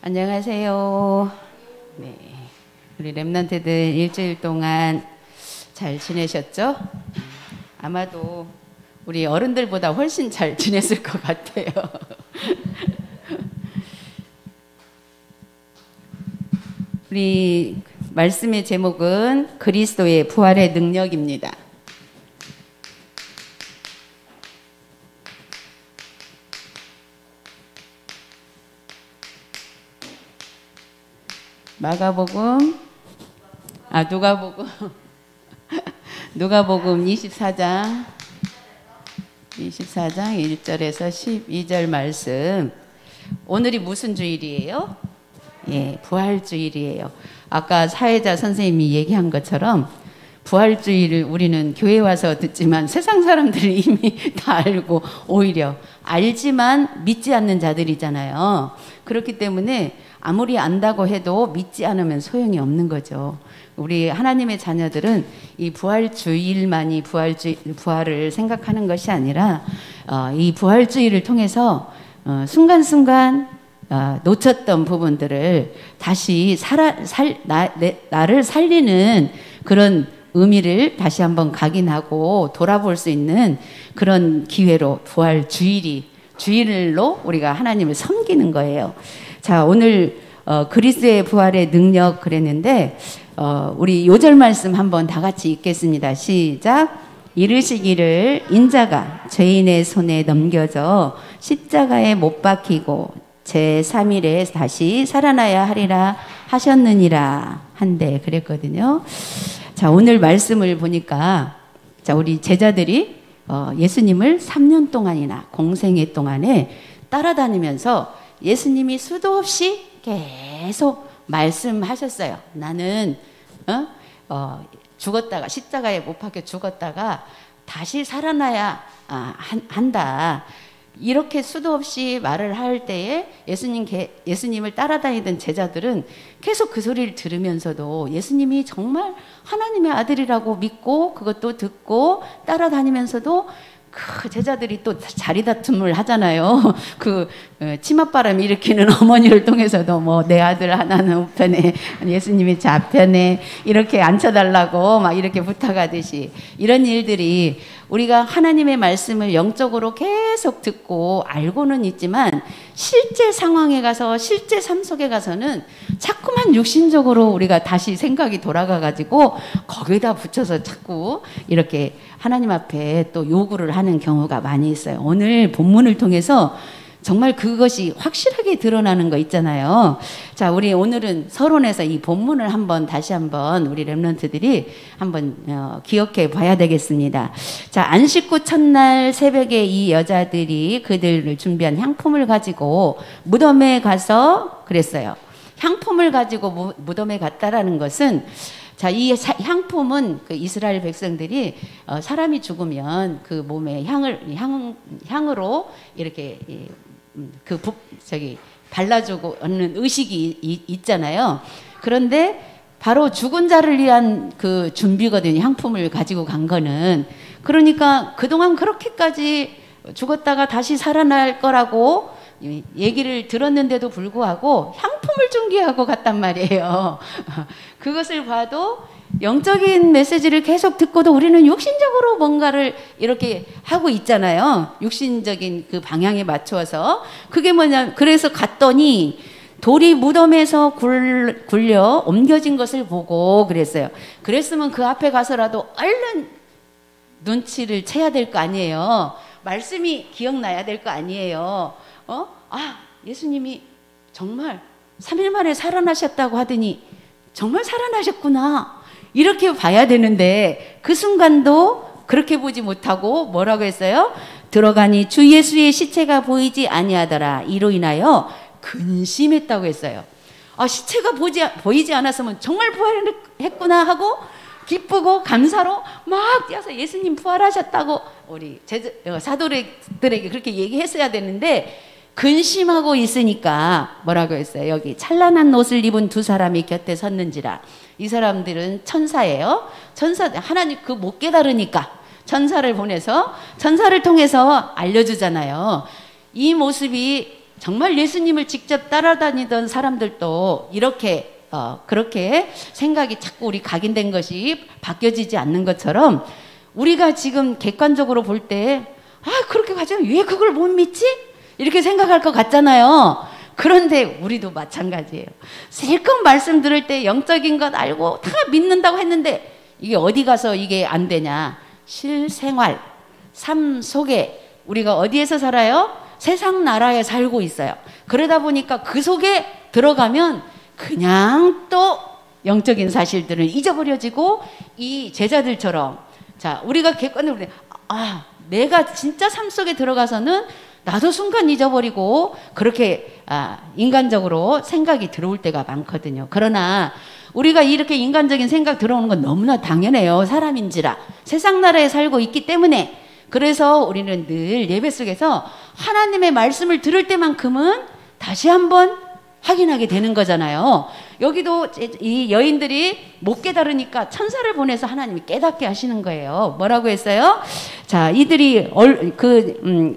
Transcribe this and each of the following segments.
안녕하세요. 네, 우리 랩런트들 일주일 동안 잘 지내셨죠? 아마도 우리 어른들보다 훨씬 잘 지냈을 것 같아요. 우리 말씀의 제목은 그리스도의 부활의 능력입니다. 누가복음 24장 1절에서 12절 말씀. 오늘이 무슨 주일이에요? 예, 부활주일이에요. 아까 사회자 선생님이 얘기한 것처럼 부활주일을 우리는 교회 와서 듣지만 세상 사람들이 이미 다 알고 오히려 알지만 믿지 않는 자들이잖아요. 그렇기 때문에 아무리 안다고 해도 믿지 않으면 소용이 없는 거죠. 우리 하나님의 자녀들은 이 부활주일만이 부활을 생각하는 것이 아니라 이 부활주일을 통해서 순간순간 놓쳤던 부분들을 다시 나를 살리는 그런 의미를 다시 한번 각인하고 돌아볼 수 있는 그런 기회로 주일로 우리가 하나님을 섬기는 거예요. 자, 오늘 그리스도의 부활의 능력 그랬는데 우리 요절 말씀 한번 다 같이 읽겠습니다. 시작. 이르시기를 인자가 죄인의 손에 넘겨져 십자가에 못 박히고 제3일에 다시 살아나야 하리라 하셨느니라 한데 그랬거든요. 자, 오늘 말씀을 보니까 자, 우리 제자들이 예수님을 3년 동안이나 공생애 동안에 따라다니면서 예수님이 수도 없이 계속 말씀하셨어요. 나는 죽었다가 십자가에 못 박혀 죽었다가 다시 살아나야 한다. 이렇게 수도 없이 말을 할 때에 예수님을 따라다니던 제자들은 계속 그 소리를 들으면서도 예수님이 정말 하나님의 아들이라고 믿고 그것도 듣고 따라다니면서도 그 제자들이 또 자리다툼을 하잖아요. 그 치맛바람 일으키는 어머니를 통해서도 뭐 내 아들 하나는 우편에 예수님이 좌편에 이렇게 앉혀달라고 막 이렇게 부탁하듯이 이런 일들이 우리가 하나님의 말씀을 영적으로 계속 듣고 알고는 있지만 실제 상황에 가서 실제 삶 속에 가서는 자꾸만 육신적으로 우리가 다시 생각이 돌아가가지고 거기에다 붙여서 자꾸 이렇게 하나님 앞에 또 요구를 하는 경우가 많이 있어요. 오늘 본문을 통해서 정말 그것이 확실하게 드러나는 거 있잖아요. 자, 우리 오늘은 서론에서 이 본문을 다시 한번 우리 랩런트들이 한번 기억해 봐야 되겠습니다. 자, 안식 후 첫날 새벽에 이 여자들이 그들을 준비한 향품을 가지고 무덤에 가서 그랬어요. 향품을 가지고 무덤에 갔다라는 것은 자, 이 향품은 그 이스라엘 백성들이 사람이 죽으면 그 몸에 향으로 이렇게 발라주고 하는 의식이 있잖아요. 그런데 바로 죽은 자를 위한 그 준비거든요. 향품을 가지고 간 거는. 그러니까 그동안 그렇게까지 죽었다가 다시 살아날 거라고 얘기를 들었는데도 불구하고 향품을 준비하고 갔단 말이에요. 그것을 봐도 영적인 메시지를 계속 듣고도 우리는 육신적으로 뭔가를 이렇게 하고 있잖아요. 육신적인 그 방향에 맞춰서. 그게 뭐냐, 그래서 갔더니 돌이 무덤에서 굴려 옮겨진 것을 보고 그랬어요. 그랬으면 그 앞에 가서라도 얼른 눈치를 채야 될 거 아니에요. 말씀이 기억나야 될 거 아니에요. 예수님이 정말 3일 만에 살아나셨다고 하더니 정말 살아나셨구나. 이렇게 봐야 되는데 그 순간도 그렇게 보지 못하고 뭐라고 했어요? 들어가니 주 예수의 시체가 보이지 아니하더라. 이로 인하여 근심했다고 했어요. 시체가 보이지 않았으면 정말 부활했구나 하고 기쁘고 감사로 막 뛰어서 예수님 부활하셨다고 우리 사도들에게 그렇게 얘기했어야 되는데 근심하고 있으니까 뭐라고 했어요? 여기 찬란한 옷을 입은 두 사람이 곁에 섰는지라. 이 사람들은 천사예요. 하나님 못 깨달으니까 천사를 보내서 천사를 통해서 알려주잖아요. 이 모습이 정말 예수님을 직접 따라다니던 사람들도 이렇게 그렇게 생각이 자꾸 우리 각인된 것이 바뀌어지지 않는 것처럼 우리가 지금 객관적으로 볼 때 그렇게 가지면 왜 그걸 못 믿지? 이렇게 생각할 것 같잖아요. 그런데 우리도 마찬가지예요. 실컷 말씀 들을 때 영적인 것 알고 다 믿는다고 했는데 이게 어디 가서 이게 안 되냐? 실생활, 삶 속에 우리가 어디에서 살아요? 세상 나라에 살고 있어요. 그러다 보니까 그 속에 들어가면 그냥 또 영적인 사실들을 잊어버려지고 이 제자들처럼 자 우리가 객관적으로 내가 진짜 삶 속에 들어가서는 나도 순간 잊어버리고 그렇게 인간적으로 생각이 들어올 때가 많거든요. 그러나 우리가 이렇게 인간적인 생각 들어오는 건 너무나 당연해요. 사람인지라 세상 나라에 살고 있기 때문에. 그래서 우리는 늘 예배 속에서 하나님의 말씀을 들을 때만큼은 다시 한번 확인하게 되는 거잖아요. 여기도 이 여인들이 못 깨달으니까 천사를 보내서 하나님이 깨닫게 하시는 거예요. 뭐라고 했어요? 자, 이들이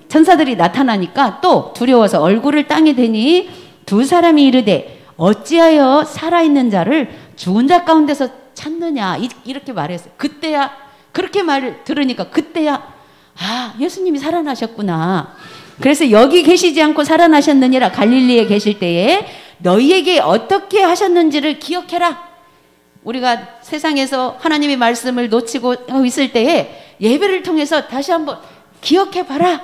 천사들이 나타나니까 또 두려워서 얼굴을 땅에 대니 두 사람이 이르되 어찌하여 살아있는 자를 죽은 자 가운데서 찾느냐 이렇게 말했어요. 그때야 그렇게 말을 들으니까 그때야 예수님이 살아나셨구나. 그래서 여기 계시지 않고 살아나셨느니라. 갈릴리에 계실 때에 너희에게 어떻게 하셨는지를 기억해라. 우리가 세상에서 하나님의 말씀을 놓치고 있을 때에 예배를 통해서 다시 한번 기억해봐라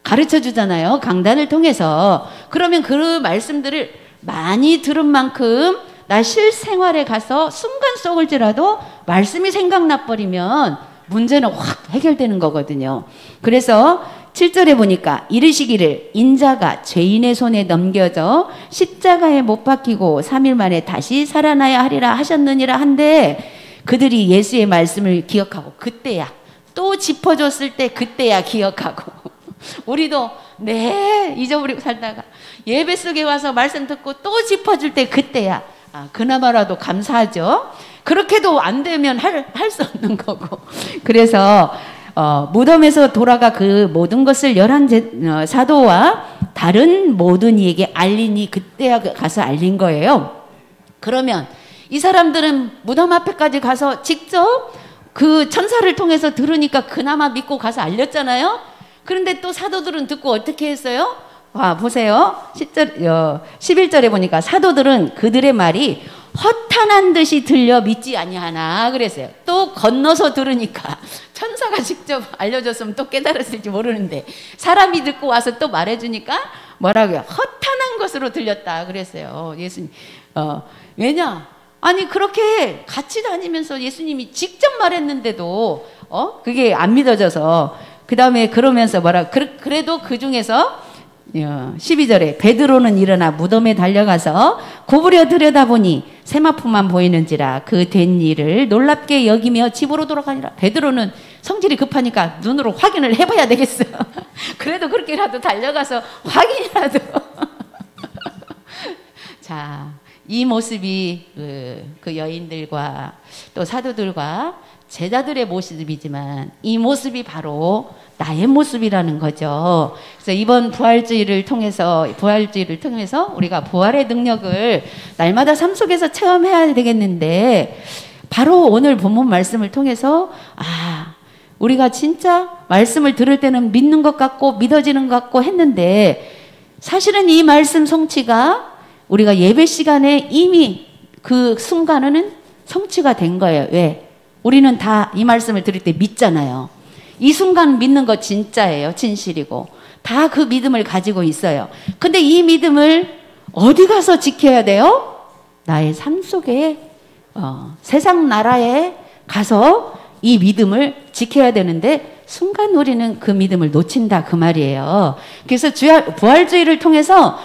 가르쳐 주잖아요. 강단을 통해서. 그러면 그 말씀들을 많이 들은 만큼 나 실생활에 가서 순간 썩을지라도 말씀이 생각나 버리면 문제는 확 해결되는 거거든요. 그래서 7절에 보니까 이르시기를 인자가 죄인의 손에 넘겨져 십자가에 못 박히고 3일 만에 다시 살아나야 하리라 하셨느니라 한데 그들이 예수의 말씀을 기억하고 그때야 또 짚어줬을 때 그때야 기억하고 우리도 잊어버리고 살다가 예배 속에 와서 말씀 듣고 또 짚어줄 때 그때야 그나마라도 감사하죠. 그렇게도 안 되면 할 수 없는 거고. 그래서 무덤에서 돌아가 그 모든 것을 11 사도와 다른 모든 이에게 알리니 그때야 가서 알린 거예요. 그러면 이 사람들은 무덤 앞에까지 가서 직접 그 천사를 통해서 들으니까 그나마 믿고 가서 알렸잖아요. 그런데 또 사도들은 듣고 어떻게 했어요? 보세요. 11절에 보니까 사도들은 그들의 말이 허탄한 듯이 들려 믿지 아니하나 그랬어요. 또 건너서 들으니까 천사가 직접 알려줬으면 또 깨달았을지 모르는데 사람이 듣고 와서 또 말해주니까 뭐라고요? 허탄한 것으로 들렸다 그랬어요. 예수님. 왜냐? 아니 그렇게 같이 다니면서 예수님이 직접 말했는데도 그게 안 믿어져서 그 다음에 그러면서 그래도 그 중에서 12절에 베드로는 일어나 무덤에 달려가서 구부려 들여다보니 세마포만 보이는지라 그 된 일을 놀랍게 여기며 집으로 돌아가니라. 베드로는 성질이 급하니까 눈으로 확인을 해봐야 되겠어. 그래도 그렇게라도 달려가서 확인이라도. 자, 이 모습이 그 여인들과 또 사도들과 제자들의 모습이지만 이 모습이 바로 나의 모습이라는 거죠. 그래서 이번 부활주의를 통해서 우리가 부활의 능력을 날마다 삶 속에서 체험해야 되겠는데 바로 오늘 본문 말씀을 통해서 우리가 진짜 말씀을 들을 때는 믿는 것 같고 믿어지는 것 같고 했는데 사실은 이 말씀 성취가 우리가 예배 시간에 이미 그 순간에는 성취가 된 거예요. 왜? 우리는 다 이 말씀을 들을 때 믿잖아요. 이 순간 믿는 거 진짜예요. 진실이고. 다 그 믿음을 가지고 있어요. 근데 이 믿음을 어디 가서 지켜야 돼요? 나의 삶 속에 세상 나라에 가서 이 믿음을 지켜야 되는데 순간 우리는 그 믿음을 놓친다 그 말이에요. 그래서 부활주의를 통해서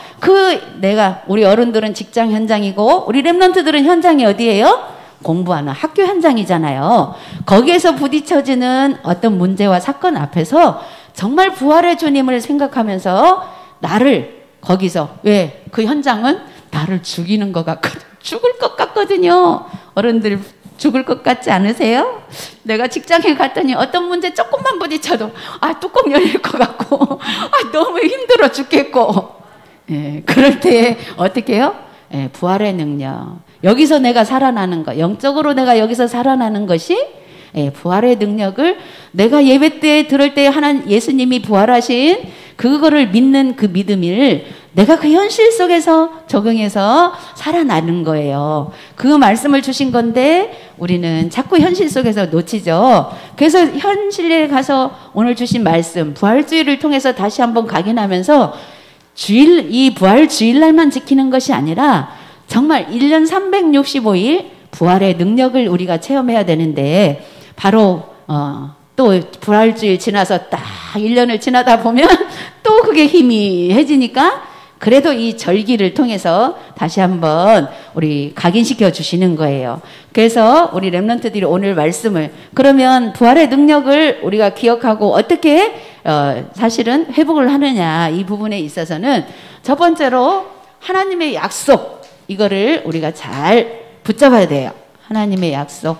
우리 어른들은 직장 현장이고 우리 렘넌트들은 현장이 어디예요? 공부하는 학교 현장이잖아요. 거기에서 부딪혀지는 어떤 문제와 사건 앞에서 정말 부활의 주님을 생각하면서 나를 거기서 왜? 그 현장은 나를 죽이는 것 같거든. 죽을 것 같거든요. 어른들 죽을 것 같지 않으세요? 내가 직장에 갔더니 어떤 문제 조금만 부딪혀도 뚜껑 열릴 것 같고 너무 힘들어 죽겠고 예, 그럴 때 어떻게 해요? 예, 부활의 능력. 여기서 내가 살아나는 것, 영적으로 내가 여기서 살아나는 것이 예, 부활의 능력을 내가 예배 때 들을 때 하나님 예수님이 부활하신 그거를 믿는 그 믿음을 내가 그 현실 속에서 적용해서 살아나는 거예요. 그 말씀을 주신 건데 우리는 자꾸 현실 속에서 놓치죠. 그래서 현실에 가서 오늘 주신 말씀 부활주의를 통해서 다시 한번 각인하면서 주일, 이 부활 주일날만 지키는 것이 아니라 정말 1년 365일 부활의 능력을 우리가 체험해야 되는데 바로 또 부활주일 지나서 딱 1년을 지나다 보면 또 그게 희미해지니까 그래도 이 절기를 통해서 다시 한번 우리 각인시켜 주시는 거예요. 그래서 우리 렘넌트들이 오늘 말씀을 그러면 부활의 능력을 우리가 기억하고 어떻게 사실은 회복을 하느냐 이 부분에 있어서는 첫 번째로 하나님의 약속 이거를 우리가 잘 붙잡아야 돼요. 하나님의 약속.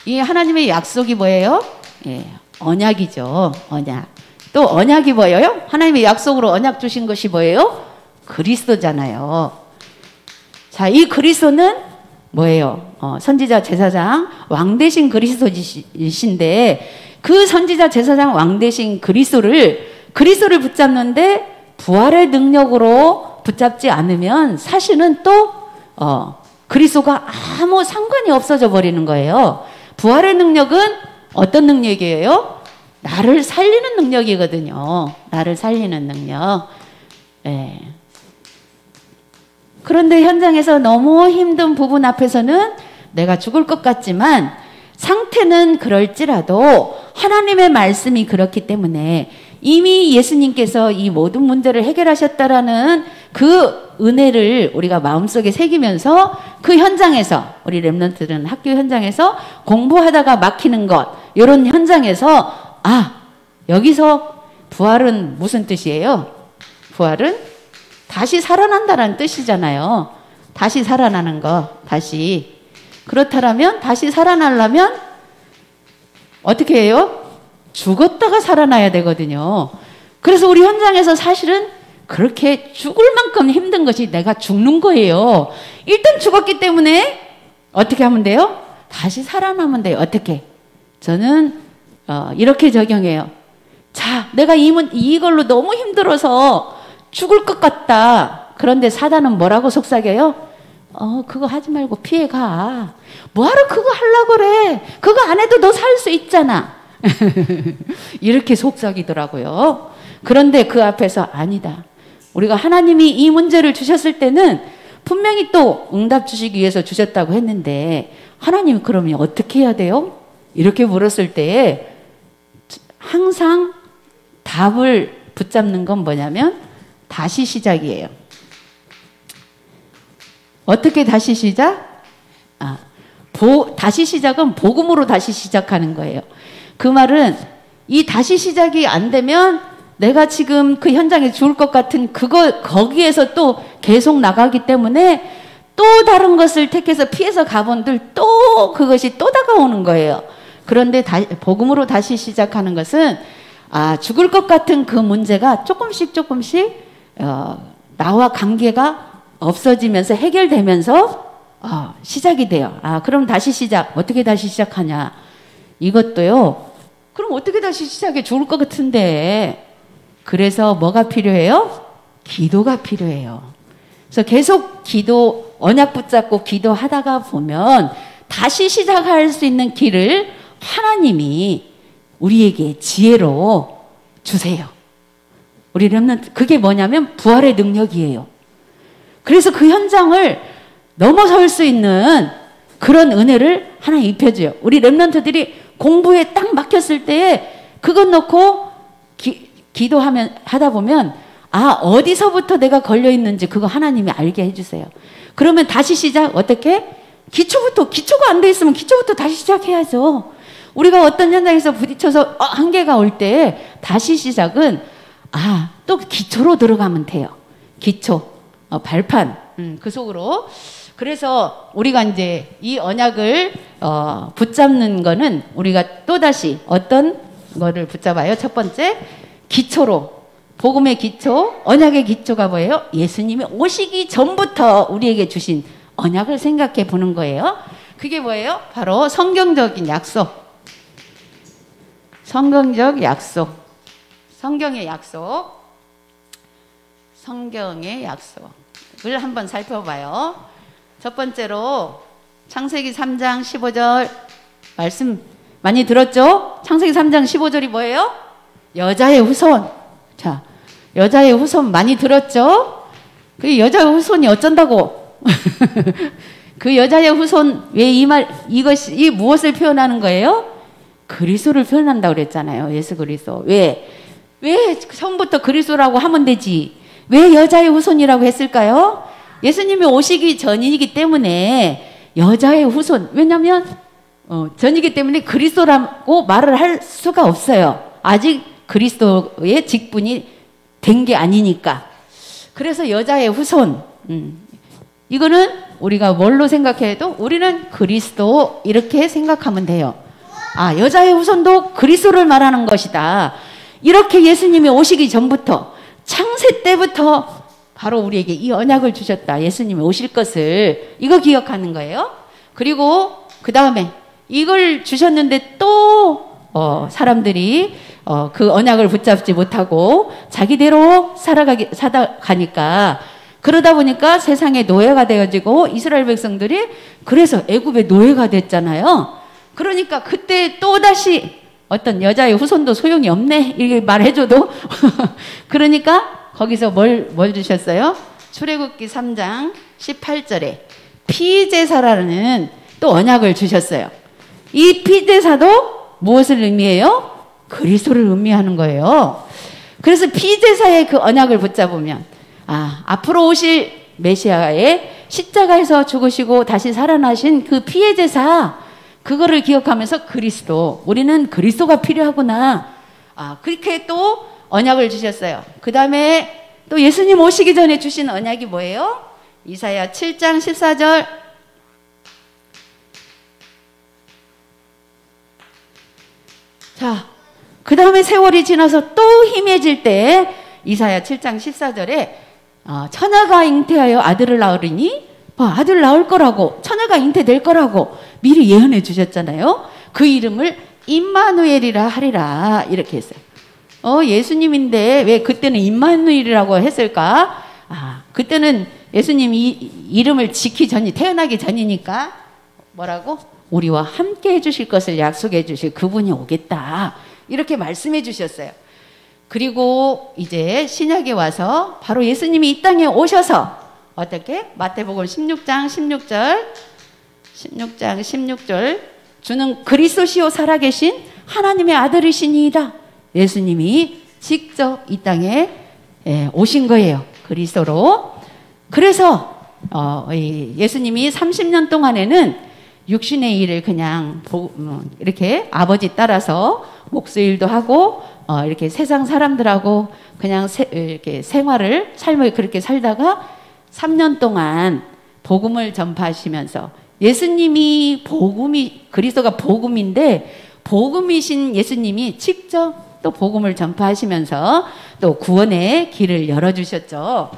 이 하나님의 약속이 뭐예요? 예, 언약이죠. 언약. 또 언약이 뭐예요? 하나님의 약속으로 언약 주신 것이 뭐예요? 그리스도잖아요. 자, 이 그리스도는 뭐예요? 선지자 제사장 왕 대신 그리스도이신데 그 선지자 제사장 왕 대신 그리스도를 붙잡는데 부활의 능력으로 붙잡지 않으면 사실은 또 그리스도가 아무 상관이 없어져 버리는 거예요. 부활의 능력은 어떤 능력이에요? 나를 살리는 능력이거든요. 나를 살리는 능력. 네. 그런데 현장에서 너무 힘든 부분 앞에서는 내가 죽을 것 같지만 상태는 그럴지라도 하나님의 말씀이 그렇기 때문에 이미 예수님께서 이 모든 문제를 해결하셨다라는 그 은혜를 우리가 마음속에 새기면서 그 현장에서 우리 렘넌트들은 학교 현장에서 공부하다가 막히는 것 이런 현장에서 여기서 부활은 무슨 뜻이에요? 부활은 다시 살아난다는 뜻이잖아요. 다시 살아나는 거 다시. 그렇다면 다시 살아나려면 어떻게 해요? 죽었다가 살아나야 되거든요. 그래서 우리 현장에서 사실은 그렇게 죽을 만큼 힘든 것이 내가 죽는 거예요. 일단 죽었기 때문에 어떻게 하면 돼요? 다시 살아나면 돼요. 어떻게? 저는 이렇게 적용해요. 자, 내가 이걸로 너무 힘들어서 죽을 것 같다. 그런데 사단은 뭐라고 속삭여요? 그거 하지 말고 피해가. 뭐하러 그거 하려고 그래? 그거 안 해도 너 살 수 있잖아. 이렇게 속삭이더라고요. 그런데 그 앞에서 아니다. 우리가 하나님이 이 문제를 주셨을 때는 분명히 또 응답 주시기 위해서 주셨다고 했는데 하나님 그러면 어떻게 해야 돼요? 이렇게 물었을 때에 항상 답을 붙잡는 건 뭐냐면 다시 시작이에요. 어떻게 다시 시작? 다시 시작은 복음으로 다시 시작하는 거예요. 그 말은 이 다시 시작이 안 되면 내가 지금 그 현장에 죽을 것 같은 거기에서 또 계속 나가기 때문에 또 다른 것을 택해서 피해서 가본들 또 그것이 또 다가오는 거예요. 그런데 복음으로 다시 시작하는 것은 죽을 것 같은 그 문제가 조금씩 나와 관계가 없어지면서 해결되면서 시작이 돼요. 그럼 다시 시작. 어떻게 다시 시작하냐? 이것도요. 그럼 어떻게 다시 시작해? 죽을 것 같은데. 그래서 뭐가 필요해요? 기도가 필요해요. 그래서 계속 언약 붙잡고 기도하다가 보면 다시 시작할 수 있는 길을 하나님이 우리에게 지혜로 주세요. 우리 렘넌트 그게 뭐냐면 부활의 능력이에요. 그래서 그 현장을 넘어설 수 있는 그런 은혜를 하나 입혀줘요. 우리 렘넌트들이 공부에 딱 막혔을 때에 그것 놓고 하다 보면 어디서부터 내가 걸려 있는지 그거 하나님이 알게 해주세요. 그러면 다시 시작. 어떻게? 기초가 안 돼 있으면 기초부터 다시 시작해야죠. 우리가 어떤 현장에서 부딪혀서 한계가 올 때 다시 시작은 또 기초로 들어가면 돼요. 기초, 발판, 그 속으로. 그래서 우리가 이제 이 언약을 붙잡는 거는 우리가 또다시 어떤 거를 붙잡아요? 첫 번째, 기초로 복음의 기초, 언약의 기초가 뭐예요? 예수님이 오시기 전부터 우리에게 주신 언약을 생각해 보는 거예요. 그게 뭐예요? 바로 성경적인 약속. 성경적 약속. 성경의 약속. 성경의 약속을 한번 살펴봐요. 첫 번째로 창세기 3장 15절 말씀 많이 들었죠? 창세기 3장 15절이 뭐예요? 여자의 후손. 자, 여자의 후손 많이 들었죠? 그 여자의 후손이 어쩐다고? 그 여자의 후손 왜 이것이 무엇을 표현하는 거예요? 그리스도를 표현한다고 그랬잖아요. 예수 그리스도. 왜 처음부터 그리스도라고 하면 되지. 왜 여자의 후손이라고 했을까요? 예수님이 오시기 전이기 때문에 여자의 후손. 왜냐하면 전이기 때문에 그리스도라고 말을 할 수가 없어요. 아직 그리스도의 직분이 된 게 아니니까. 그래서 여자의 후손. 이거는 우리가 뭘로 생각해도 우리는 그리스도 이렇게 생각하면 돼요. 아, 여자의 후손도 그리스도를 말하는 것이다. 이렇게 예수님이 오시기 전부터 창세 때부터 바로 우리에게 이 언약을 주셨다. 예수님이 오실 것을 이거 기억하는 거예요. 그리고 그 다음에 이걸 주셨는데 또 사람들이 그 언약을 붙잡지 못하고 자기대로 살아가니까 그러다 보니까 세상의 노예가 돼가지고 이스라엘 백성들이 그래서 애굽의 노예가 됐잖아요. 그러니까 그때 또다시 어떤 여자의 후손도 소용이 없네 이렇게 말해줘도 그러니까 거기서 뭘 주셨어요? 출애굽기 3장 18절에 피제사라는 또 언약을 주셨어요. 이 피제사도 무엇을 의미해요? 그리스도를 의미하는 거예요. 그래서 피제사의 그 언약을 붙잡으면 앞으로 오실 메시아의 십자가에서 죽으시고 다시 살아나신 그 피의 제사 그거를 기억하면서 그리스도 우리는 그리스도가 필요하구나. 그렇게 또 언약을 주셨어요. 그 다음에 또 예수님 오시기 전에 주신 언약이 뭐예요? 이사야 7장 14절 자, 그 다음에 세월이 지나서 또 희미해질 때 이사야 7장 14절에 처녀가 잉태하여 아들을 낳으리니 아들 낳을 거라고 처녀가 잉태될 거라고 미리 예언해 주셨잖아요. 그 이름을 임마누엘이라 하리라 이렇게 했어요. 예수님인데 왜 그때는 임마누엘이라고 했을까? 그때는 예수님 이름을 지키 전이 태어나기 전이니까 뭐라고? 우리와 함께 해주실 것을 약속해 주실 그분이 오겠다 이렇게 말씀해 주셨어요. 그리고 이제 신약에 와서 바로 예수님이 이 땅에 오셔서 어떻게? 마태복음 16장 16절 주는 그리스도시요 살아계신 하나님의 아들이시니이다. 예수님이 직접 이 땅에 오신 거예요. 그리스도로. 그래서 예수님이 30년 동안에는 육신의 일을 그냥 이렇게 아버지 따라서 목수일도 하고 이렇게 세상 사람들하고 그냥 이렇게 삶을 그렇게 살다가 3년 동안 복음을 전파하시면서 예수님이 그리스도가 복음인데 복음이신 예수님이 직접 또 복음을 전파하시면서 또 구원의 길을 열어주셨죠.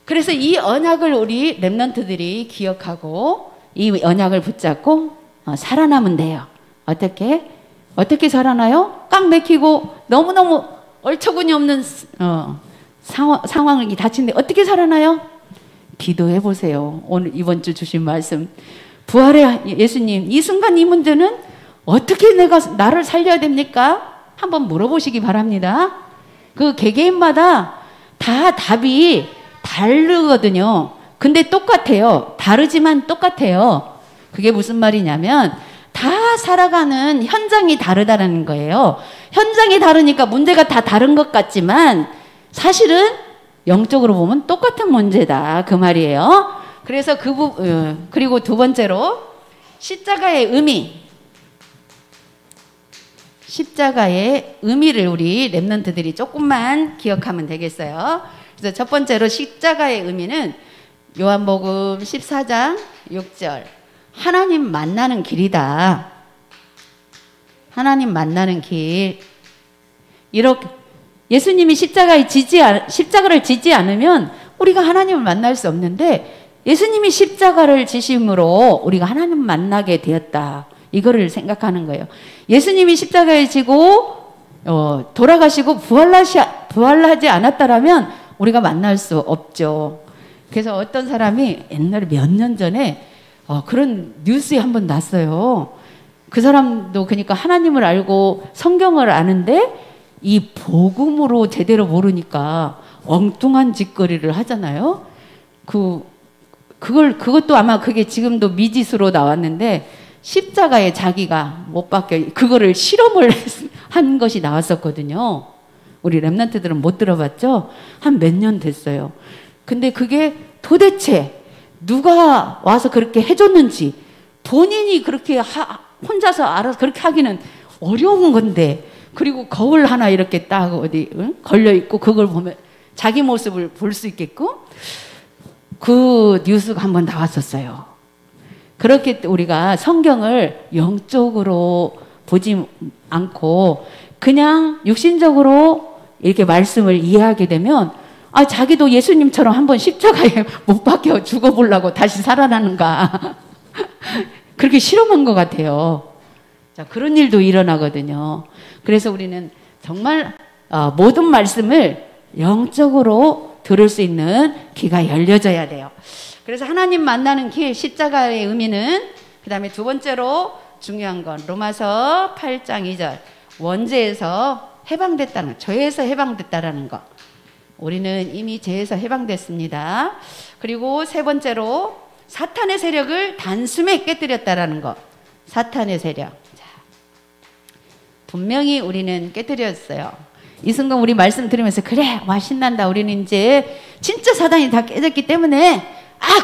그래서 이 언약을 우리 렘넌트들이 기억하고 이 언약을 붙잡고 살아남으면 돼요. 어떻게 살아나요? 꽉 막히고 너무너무 얼처구니 없는 상황이 닥치는데 어떻게 살아나요? 기도해 보세요. 오늘 이번 주 주신 말씀 부활의 예수님 이 순간 이 문제는 어떻게 나를 살려야 됩니까? 한번 물어보시기 바랍니다. 그 개개인마다 다 답이 다르거든요. 근데 똑같아요. 다르지만 똑같아요. 그게 무슨 말이냐면 다 살아가는 현장이 다르다는 거예요. 현장이 다르니까 문제가 다 다른 것 같지만 사실은 영적으로 보면 똑같은 문제다 그 말이에요. 그래서 그리고 두 번째로 십자가의 의미를 우리 렘넌트들이 조금만 기억하면 되겠어요. 그래서 첫 번째로 십자가의 의미는 요한복음 14장 6절 하나님 만나는 길이다. 하나님 만나는 길. 이렇게 예수님이 십자가를 지지 않으면 우리가 하나님을 만날 수 없는데 예수님이 십자가를 지심으로 우리가 하나님을 만나게 되었다. 이거를 생각하는 거예요. 예수님이 십자가에 지고 돌아가시고 부활하지 않았다라면 우리가 만날 수 없죠. 그래서 어떤 사람이 옛날에 몇 년 전에 그런 뉴스에 한번 났어요. 그 사람도 그러니까 하나님을 알고 성경을 아는데 이 복음으로 제대로 모르니까 엉뚱한 짓거리를 하잖아요. 그것도 아마 그게 지금도 미지수로 나왔는데 십자가에 자기가 못 박혀 그거를 실험을 한 것이 나왔었거든요. 우리 랩런트들은 못 들어봤죠? 한 몇 년 됐어요. 근데 그게 도대체 누가 와서 그렇게 해줬는지 본인이 그렇게 혼자서 알아서 그렇게 하기는 어려운 건데 그리고 거울 하나 이렇게 딱 어디 걸려 있고 그걸 보면 자기 모습을 볼 수 있게끔 그 뉴스가 한번 나왔었어요. 그렇게 우리가 성경을 영적으로 보지 않고 그냥 육신적으로 이렇게 말씀을 이해하게 되면 자기도 예수님처럼 한번 십자가에 못 박혀 죽어보려고 다시 살아나는가 그렇게 실험한 것 같아요. 자, 그런 일도 일어나거든요. 그래서 우리는 정말 모든 말씀을 영적으로 들을 수 있는 귀가 열려져야 돼요. 그래서 하나님 만나는 길, 십자가의 의미는 그 다음에 두 번째로 중요한 건 로마서 8장 2절 원죄에서 해방됐다는 거, 죄에서 해방됐다라는 거. 우리는 이미 죄에서 해방됐습니다. 그리고 세 번째로 사탄의 세력을 단숨에 깨뜨렸다라는 거. 사탄의 세력. 자, 분명히 우리는 깨뜨렸어요. 이 순간 우리 말씀 들으면서 그래 와 신난다. 우리는 이제 진짜 사단이 다 깨졌기 때문에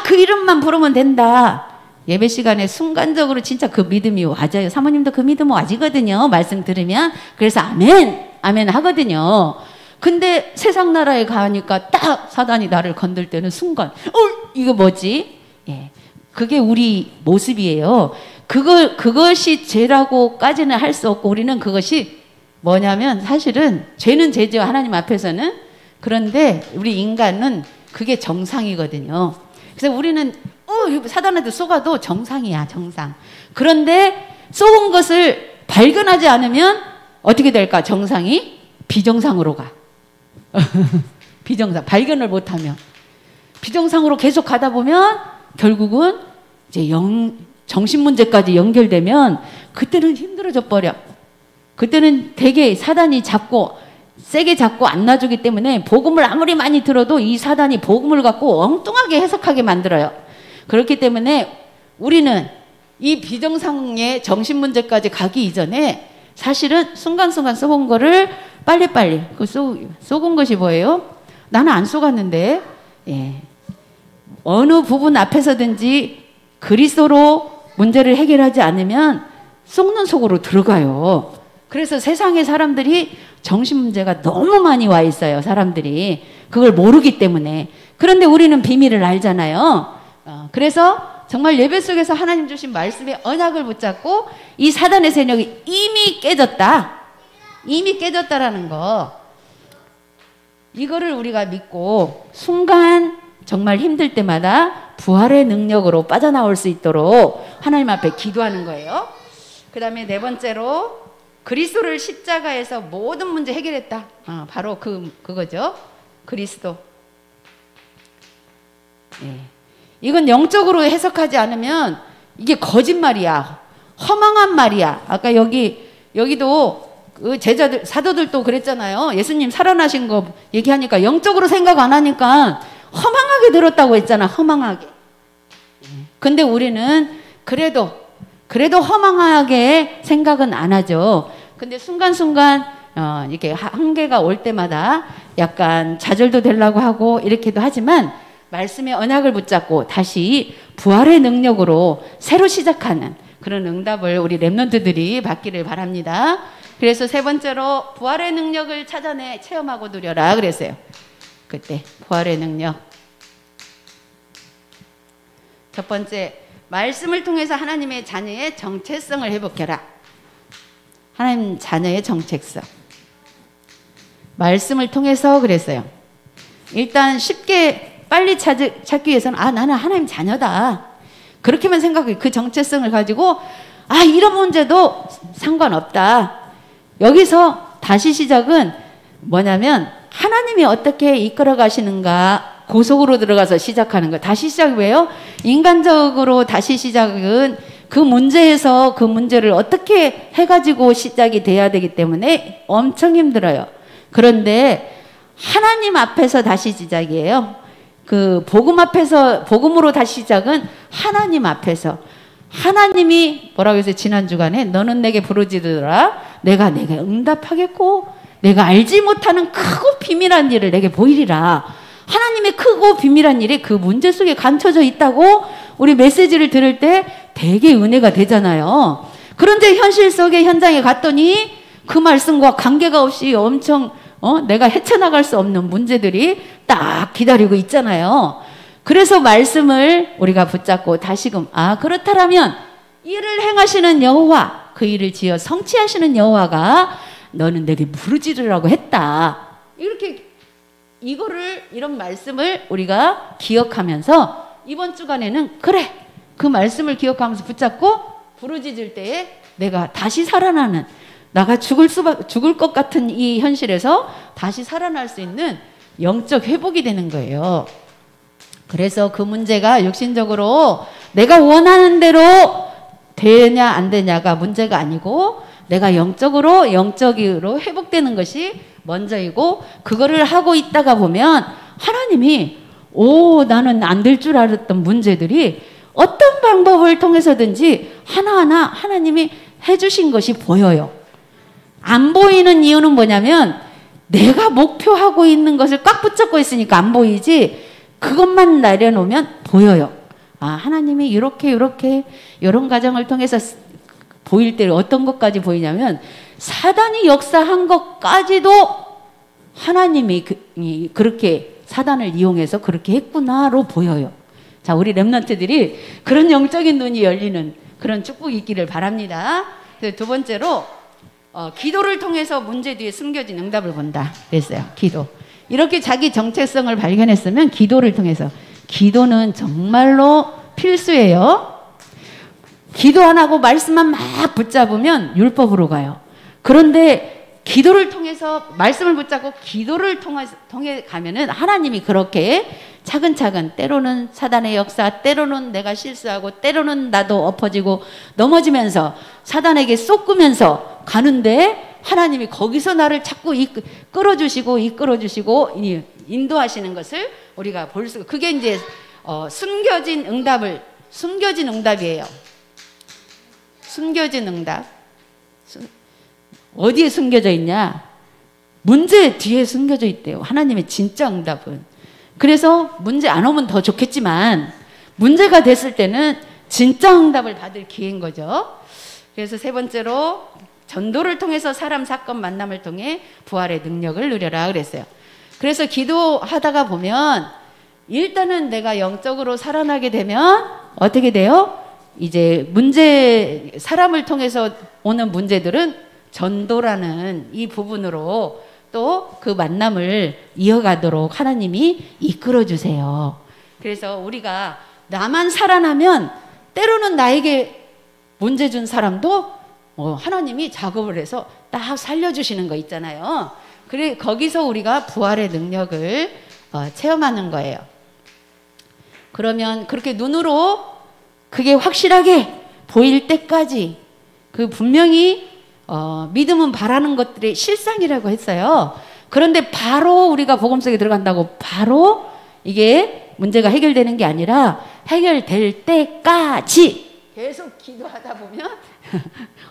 그 이름만 부르면 된다. 예배 시간에 순간적으로 진짜 그 믿음이 와져요. 사모님도 그 믿음 와지거든요. 말씀 들으면. 그래서 아멘 아멘 하거든요. 근데 세상 나라에 가니까 딱 사단이 나를 건들 때는 순간 이거 뭐지? 예, 그게 우리 모습이에요. 그것이 죄라고까지는 할 수 없고 우리는 그것이 뭐냐면 사실은 죄는 죄죠. 하나님 앞에서는. 그런데 우리 인간은 그게 정상이거든요. 그래서 우리는 사단한테 쏘가도 정상이야. 정상. 그런데 쏘은 것을 발견하지 않으면 어떻게 될까? 정상이 비정상으로 가. 비정상. 발견을 못하면 비정상으로 계속 가다 보면 결국은 이제 정신문제까지 연결되면 그때는 힘들어져 버려. 그때는 되게 사단이 세게 잡고 안 놔주기 때문에 복음을 아무리 많이 들어도 이 사단이 복음을 갖고 엉뚱하게 해석하게 만들어요. 그렇기 때문에 우리는 이 비정상의 정신문제까지 가기 이전에 사실은 순간순간 쏘은 거를 빨리빨리 쏘은 것이 뭐예요? 나는 안 쏘갔는데 어느 부분 앞에서든지 그리스도로 문제를 해결하지 않으면 속는 속으로 들어가요. 그래서 세상의 사람들이 정신문제가 너무 많이 와 있어요. 사람들이 그걸 모르기 때문에. 그런데 우리는 비밀을 알잖아요. 그래서 정말 예배 속에서 하나님 주신 말씀의 언약을 붙잡고 이 사단의 세력이 이미 깨졌다. 이미 깨졌다라는 거. 이거를 우리가 믿고 순간 정말 힘들 때마다 부활의 능력으로 빠져나올 수 있도록 하나님 앞에 기도하는 거예요. 그 다음에 네 번째로 그리스도를 십자가에서 모든 문제 해결했다. 바로 그거죠. 그리스도. 이건 영적으로 해석하지 않으면 이게 거짓말이야. 허망한 말이야. 아까 여기도 그 제자들, 사도들도 그랬잖아요. 예수님 살아나신 거 얘기하니까 영적으로 생각 안 하니까 허망하게 들었다고 했잖아. 허망하게. 근데 우리는 그래도 허망하게 생각은 안 하죠. 근데 순간순간 이렇게 한계가 올 때마다 약간 좌절도 되려고 하고 이렇게도 하지만 말씀의 언약을 붙잡고 다시 부활의 능력으로 새로 시작하는 그런 응답을 우리 랩런트들이 받기를 바랍니다. 그래서 세 번째로 부활의 능력을 찾아내 체험하고 누려라 그랬어요. 그때 부활의 능력. 첫 번째, 말씀을 통해서 하나님의 자녀의 정체성을 회복해라. 하나님 자녀의 정체성. 말씀을 통해서 그랬어요. 일단 쉽게 빨리 찾기 위해서는 나는 하나님 자녀다. 그렇게만 생각해. 그 정체성을 가지고 이런 문제도 상관없다. 여기서 다시 시작은 뭐냐면 하나님이 어떻게 이끌어 가시는가 고속으로 들어가서 시작하는 거. 다시 시작이 왜요? 인간적으로 다시 시작은 그 문제에서 그 문제를 어떻게 해가지고 시작이 돼야 되기 때문에 엄청 힘들어요. 그런데 하나님 앞에서 다시 시작이에요. 그 복음 앞에서, 복음으로 다시 시작은 하나님 앞에서. 하나님이 뭐라고 했어요? 지난 주간에 너는 내게 부르짖으라 내가 내게 응답하겠고 내가 알지 못하는 크고 비밀한 일을 내게 보이리라. 하나님의 크고 비밀한 일이 그 문제 속에 감춰져 있다고 우리 메시지를 들을 때 되게 은혜가 되잖아요. 그런데 현실 속의 현장에 갔더니 그 말씀과 관계가 없이 엄청 내가 헤쳐나갈 수 없는 문제들이 딱 기다리고 있잖아요. 그래서 말씀을 우리가 붙잡고 다시금 그렇다면 일을 행하시는 여호와, 그 일을 지어 성취하시는 여호와가 너는 내게 부르짖으라고 했다. 이런 말씀을 우리가 기억하면서 이번 주간에는 그래, 그 말씀을 기억하면서 붙잡고 부르짖을 때에 내가 다시 살아나는, 나가 죽을 것 같은 이 현실에서 다시 살아날 수 있는 영적 회복이 되는 거예요. 그래서 그 문제가 육신적으로 내가 원하는 대로 되냐 안 되냐가 문제가 아니고 내가 영적으로 회복되는 것이 먼저이고, 그거를 하고 있다가 보면 하나님이 나는 안 될 줄 알았던 문제들이 어떤 방법을 통해서든지 하나하나 하나님이 해주신 것이 보여요. 안 보이는 이유는 뭐냐면 내가 목표하고 있는 것을 꽉 붙잡고 있으니까 안 보이지, 그것만 내려놓으면 보여요. 하나님이 이렇게 이런 과정을 통해서 보일 때 어떤 것까지 보이냐면 사단이 역사한 것까지도 하나님이 그렇게 사단을 이용해서 그렇게 했구나로 보여요. 자, 우리 렘넌트들이 그런 영적인 눈이 열리는 그런 축복이 있기를 바랍니다. 두 번째로 기도를 통해서 문제 뒤에 숨겨진 응답을 본다 그랬어요. 기도. 이렇게 자기 정체성을 발견했으면 기도를 통해서, 기도는 정말로 필수예요. 기도 안 하고 말씀만 막 붙잡으면 율법으로 가요. 그런데 기도를 통해서 말씀을 붙잡고 기도를 통해 가면은 하나님이 그렇게 차근차근, 때로는 사단의 역사, 때로는 내가 실수하고 때로는 나도 엎어지고 넘어지면서 사단에게 쏟으면서 가는데 하나님이 거기서 나를 자꾸 이끌어주시고 인도하시는 것을 우리가 볼 수가, 그게 이제 숨겨진 응답이에요. 숨겨진 응답. 어디에 숨겨져 있냐? 문제 뒤에 숨겨져 있대요. 하나님의 진짜 응답은. 그래서 문제 안 오면 더 좋겠지만 문제가 됐을 때는 진짜 응답을 받을 기회인 거죠. 그래서 세 번째로 전도를 통해서 사람, 사건, 만남을 통해 부활의 능력을 누려라 그랬어요. 그래서 기도하다가 보면 일단은 내가 영적으로 살아나게 되면 어떻게 돼요? 이제 사람을 통해서 오는 문제들은 전도라는 이 부분으로 또 그 만남을 이어가도록 하나님이 이끌어 주세요. 그래서 우리가 나만 살아나면 때로는 나에게 문제 준 사람도 하나님이 작업을 해서 딱 살려주시는 거 있잖아요. 그래, 거기서 우리가 부활의 능력을 체험하는 거예요. 그러면 그렇게 눈으로 그게 확실하게 보일 때까지, 그 분명히 믿음은 바라는 것들의 실상이라고 했어요. 그런데 바로 우리가 복음 속에 들어간다고 바로 이게 문제가 해결되는 게 아니라 해결될 때까지 계속 기도하다 보면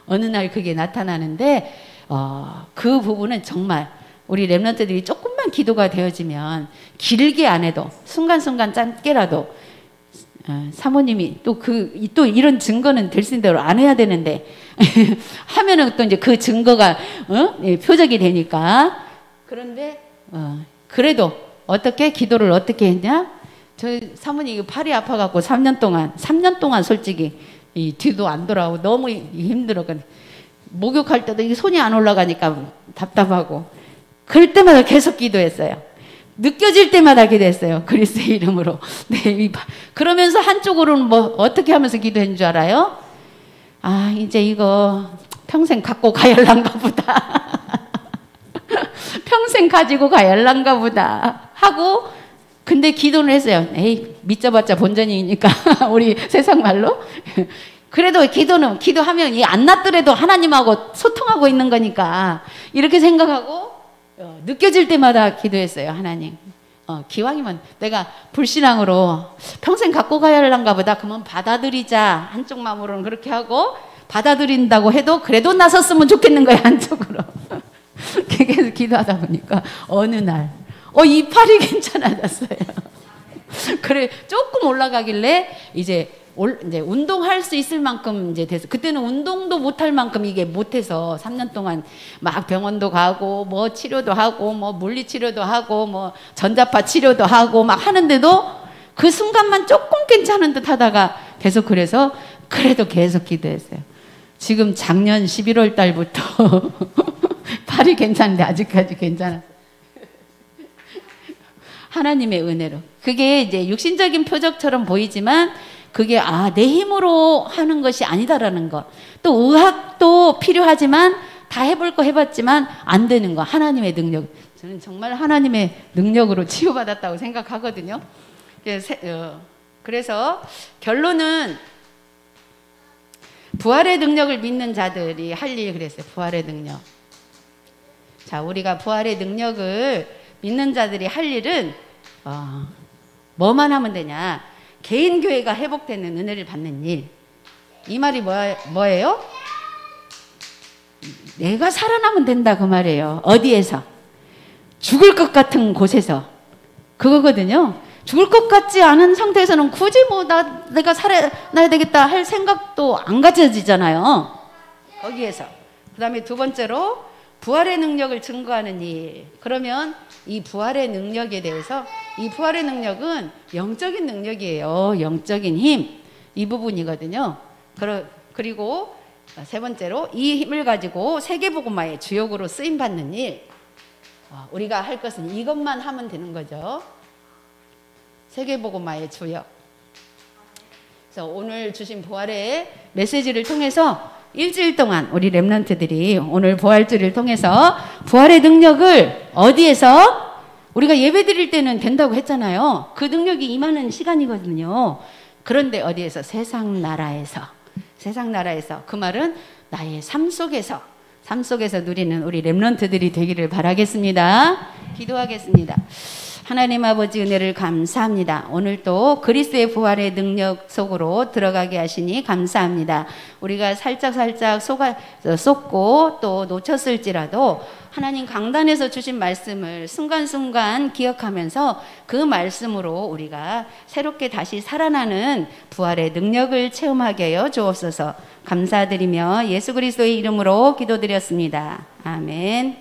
어느 날 그게 나타나는데, 그 부분은 정말 우리 렘넌트들이 조금만 기도가 되어지면 길게 안 해도 순간순간 짧게라도 사모님이 또 이런 증거는 될 수 있는 대로 안 해야 되는데 하면은 또 이제 그 증거가 표적이 되니까. 그런데 그래도 어떻게 기도를 어떻게 했냐? 저희 사모님 팔이 아파갖고 3년 동안 솔직히 이 뒤도 안 돌아오고 너무 힘들어. 목욕할 때도 이게 손이 안 올라가니까 답답하고, 그럴 때마다 계속 기도했어요. 느껴질 때마다 기도했어요. 그리스도의 이름으로. 네, 그러면서 한쪽으로는 뭐 어떻게 하면서 기도한 줄 알아요? 아, 이제 이거 평생 갖고 가야할란가 보다. 평생 가지고 가야할란가 보다 하고, 근데 기도는 했어요. 에이, 믿자봤자 본전이니까. 우리 세상 말로. 그래도 기도하면 안 났더라도 하나님하고 소통하고 있는 거니까 이렇게 생각하고 느껴질 때마다 기도했어요. 하나님, 기왕이면 내가 불신앙으로 평생 갖고 가야 할란가 보다. 그러면 받아들이자. 한쪽 마음으로는 그렇게 하고, 받아들인다고 해도 그래도 나섰으면 좋겠는 거야, 한쪽으로. 계속 기도하다 보니까 어느 날 이 팔이 괜찮아졌어요. 그래, 조금 올라가길래 이제 운동할 수 있을 만큼 이제 돼서, 그때는 운동도 못할 만큼 이게 못해서 3년 동안 막 병원도 가고 뭐 치료도 하고 뭐 물리치료도 하고 뭐 전자파 치료도 하고 막 하는데도 그 순간만 조금 괜찮은 듯 하다가 계속, 그래서 그래도 계속 기도했어요. 지금 작년 11월 달부터 팔이 괜찮은데 아직까지 괜찮았어요. 하나님의 은혜로. 그게 이제 육신적인 표적처럼 보이지만 그게 내 힘으로 하는 것이 아니다라는 거. 또 의학도 필요하지만 다 해볼 거 해봤지만 안 되는 거. 하나님의 능력. 저는 정말 하나님의 능력으로 치유받았다고 생각하거든요. 그래서 결론은 부활의 능력을 믿는 자들이 할 일 그랬어요. 부활의 능력. 자, 우리가 부활의 능력을 믿는 자들이 할 일은 뭐만 하면 되냐? 개인 교회가 회복되는 은혜를 받는 일. 이 말이 뭐예요? 내가 살아나면 된다 그 말이에요. 어디에서? 죽을 것 같은 곳에서. 그거거든요. 죽을 것 같지 않은 상태에서는 굳이 뭐 내가 살아나야 되겠다 할 생각도 안 가져지잖아요. 거기에서. 그 다음에 두 번째로 부활의 능력을 증거하는 일. 그러면 이 부활의 능력에 대해서, 이 부활의 능력은 영적인 능력이에요. 영적인 힘. 이 부분이거든요. 그리고 세 번째로 이 힘을 가지고 세계복음화의 주역으로 쓰임받는 일. 우리가 할 것은 이것만 하면 되는 거죠. 세계복음화의 주역. 그래서 오늘 주신 부활의 메시지를 통해서 일주일 동안 우리 렘넌트들이 오늘 부활주를 통해서 부활의 능력을 어디에서? 우리가 예배 드릴 때는 된다고 했잖아요. 그 능력이 임하는 시간이거든요. 그런데 어디에서? 세상 나라에서. 세상 나라에서. 그 말은 나의 삶 속에서 누리는 우리 렘넌트들이 되기를 바라겠습니다. 기도하겠습니다. 하나님 아버지 은혜를 감사합니다. 오늘 또 그리스도의 부활의 능력 속으로 들어가게 하시니 감사합니다. 우리가 살짝 쏟고 또 놓쳤을지라도 하나님 강단에서 주신 말씀을 순간순간 기억하면서 그 말씀으로 우리가 새롭게 다시 살아나는 부활의 능력을 체험하게 하여 주옵소서. 감사드리며 예수 그리스도의 이름으로 기도드렸습니다. 아멘.